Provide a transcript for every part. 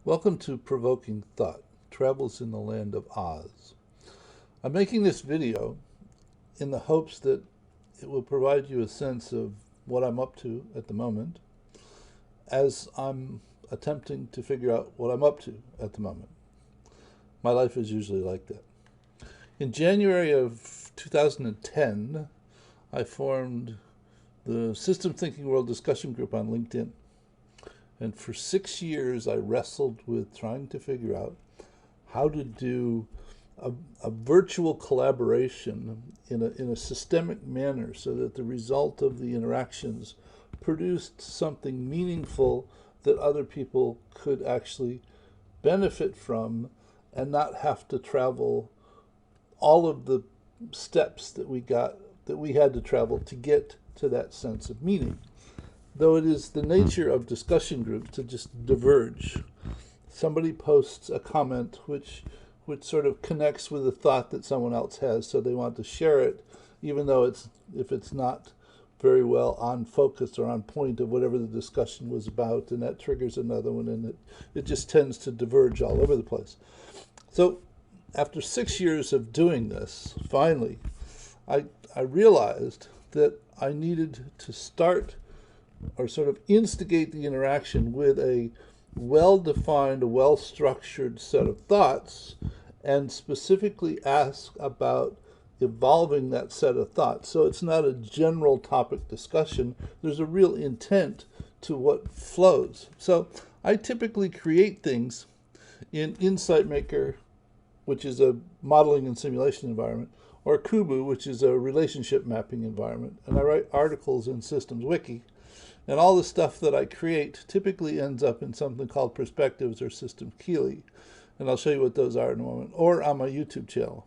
Welcome to Provoking Thought, Travels in the Land of Oz. I'm making this video in the hopes that it will provide you a sense of what I'm up to at the moment as I'm attempting to figure out what I'm up to at the moment. My life is usually like that. In January of 2010, I formed the System Thinking World discussion group on LinkedIn. And for 6 years, I wrestled with trying to figure out how to do a virtual collaboration in a systemic manner so that the result of the interactions produced something meaningful that other people could actually benefit from and not have to travel all of the steps that we had to travel to get to that sense of meaning. Though it is the nature of discussion groups to just diverge. Somebody posts a comment which sort of connects with a thought that someone else has, so they want to share it, even though if it's not very well on focus or on point of whatever the discussion was about, and that triggers another one, and it just tends to diverge all over the place. So after 6 years of doing this, finally, I realized that I needed to start or sort of instigate the interaction with a well-defined, well-structured set of thoughts, and specifically ask about evolving that set of thoughts. So it's not a general topic discussion. There's a real intent to what flows. So I typically create things in Insight Maker, which is a modeling and simulation environment, or Kubu, which is a relationship mapping environment. And I write articles in Systems Wiki. And all the stuff that I create typically ends up in something called Perspectives or System Keely. And I'll show you what those are in a moment, or on my YouTube channel.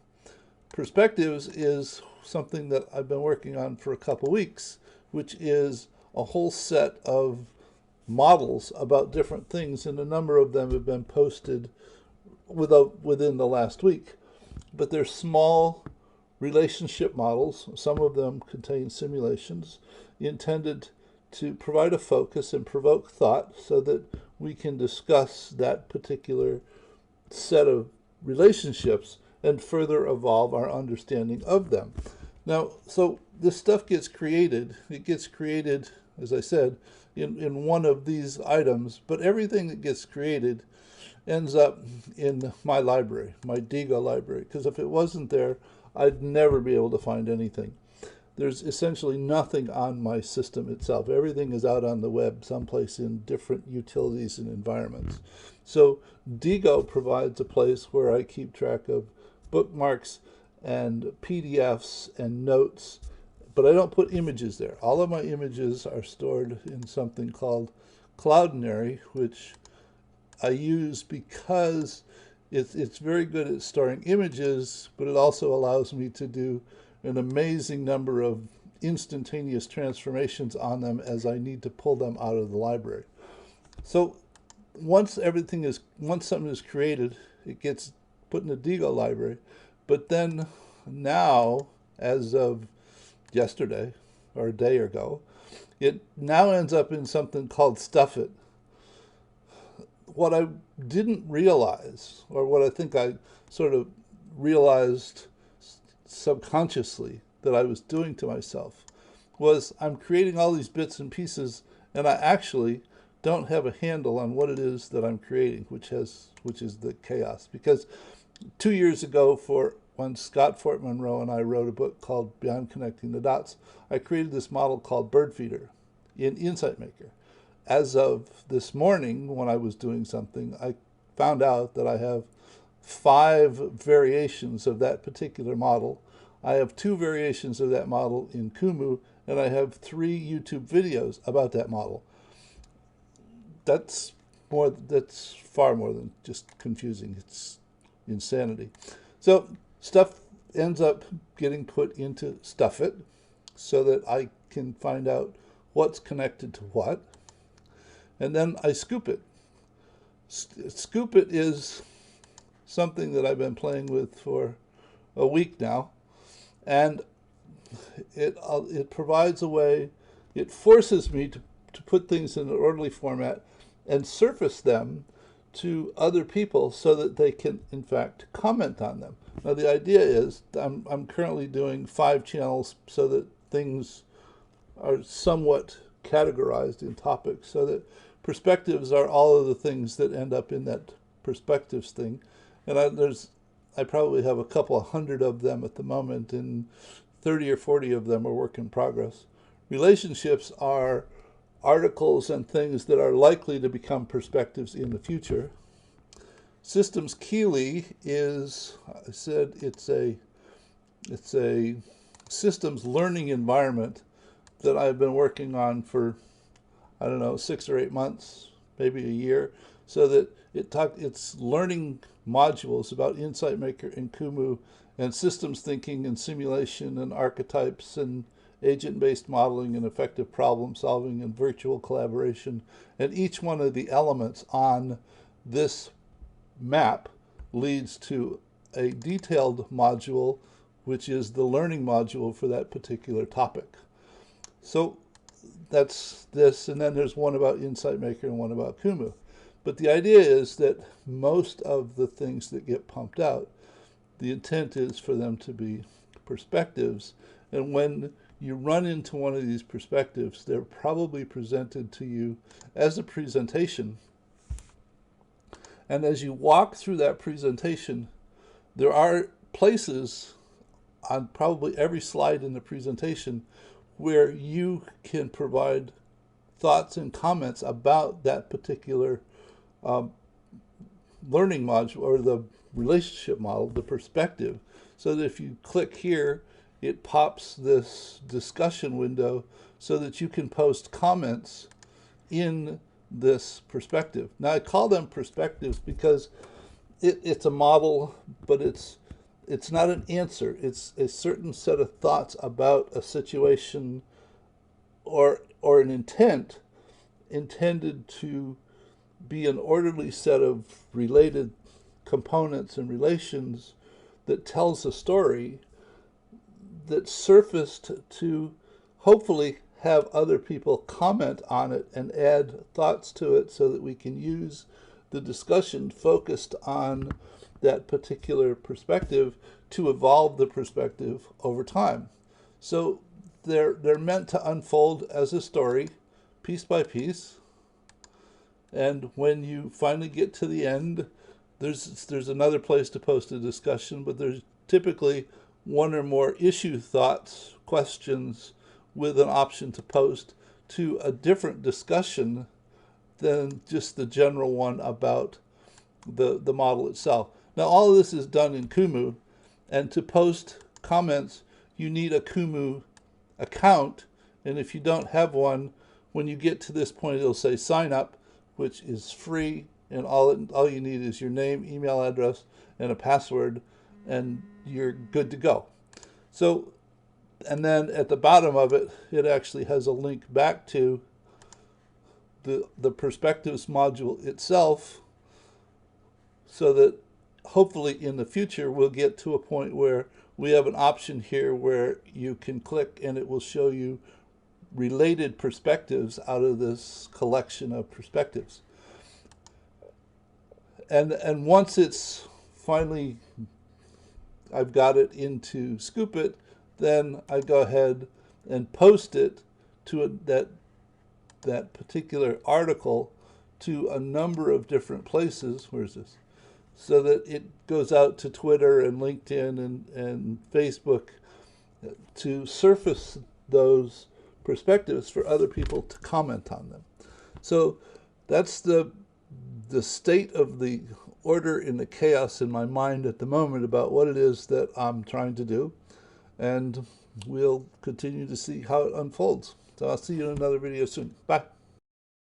Perspectives is something that I've been working on for a couple weeks, which is a whole set of models about different things, and a number of them have been posted within the last week. But they're small relationship models. Some of them contain simulations intended to provide a focus and provoke thought so that we can discuss that particular set of relationships and further evolve our understanding of them. Now, so this stuff gets created. It gets created, as I said, in one of these items, but everything that gets created ends up in my library, my Digo library, because if it wasn't there, I'd never be able to find anything. There's essentially nothing on my system itself. Everything is out on the web, someplace in different utilities and environments. So Digo provides a place where I keep track of bookmarks and PDFs and notes, but I don't put images there. All of my images are stored in something called Cloudinary, which I use because it's very good at storing images, but it also allows me to do an amazing number of instantaneous transformations on them as I need to pull them out of the library. So once something is created, it gets put in the Digo library. But then now, as of yesterday or a day ago, it now ends up in something called Stuff It. What I didn't realize, or what I think I sort of realized subconsciously that I was doing to myself, was I'm creating all these bits and pieces, and I actually don't have a handle on what it is that I'm creating, which is the chaos. Because 2 years ago, when Scott Fort Monroe and I wrote a book called Beyond Connecting the Dots, I created this model called Bird Feeder in Insight Maker. As of this morning, when I was doing something, I found out that I have 5 variations of that particular model. I have 2 variations of that model in Kumu, and I have 3 YouTube videos about that model. That's far more than just confusing. It's insanity. So stuff ends up getting put into Stuff It so that I can find out what's connected to what. And then I scoop it. Scoop it is something that I've been playing with for a week now, and it provides a way, it forces me to put things in an orderly format and surface them to other people so that they can, in fact, comment on them. Now, the idea is I'm currently doing 5 channels so that things are somewhat categorized in topics, so that perspectives are all of the things that end up in that perspectives thing. And I probably have a couple of hundred of them at the moment, and 30 or 40 of them are work in progress. Relationships are articles and things that are likely to become perspectives in the future. Systems Keeley is, I said, it's a systems learning environment that I've been working on for, I don't know, 6 or 8 months, maybe a year, so that it's learning modules about Insight Maker and Kumu and systems thinking and simulation and archetypes and agent-based modeling and effective problem solving and virtual collaboration. And each one of the elements on this map leads to a detailed module, which is the learning module for that particular topic. So that's this, and then there's one about Insight Maker and one about Kumu. But the idea is that most of the things that get pumped out, the intent is for them to be perspectives. And when you run into one of these perspectives, they're probably presented to you as a presentation. And as you walk through that presentation, there are places on probably every slide in the presentation where you can provide thoughts and comments about that particular learning module or the relationship model, the perspective, so that if you click here, it pops this discussion window so that you can post comments in this perspective. Now, I call them perspectives because it's a model, but it's not an answer. It's a certain set of thoughts about a situation or an intent intended to be an orderly set of related components and relations that tells a story that surfaced to hopefully have other people comment on it and add thoughts to it so that we can use the discussion focused on that particular perspective to evolve the perspective over time. So they're meant to unfold as a story, piece by piece. And when you finally get to the end, there's another place to post a discussion, but there's typically one or more issue thoughts, questions, with an option to post to a different discussion than just the general one about the model itself. Now, all of this is done in Kumu, and to post comments, you need a Kumu account, and if you don't have one, when you get to this point, it'll say sign up, which is free, and all you need is your name, email address, and a password, and you're good to go. So, and then at the bottom of it, it actually has a link back to the perspectives module itself, so that hopefully in the future we'll get to a point where we have an option here where you can click and it will show you related perspectives out of this collection of perspectives. And once it's finally, I've got it into Scoop It, then I go ahead and post it to that particular article to a number of different places. Where's this? So that it goes out to Twitter and LinkedIn and Facebook to surface those perspectives for other people to comment on them. So that's the state of the order in the chaos in my mind at the moment about what it is that I'm trying to do. And we'll continue to see how it unfolds. So I'll see you in another video soon. Bye.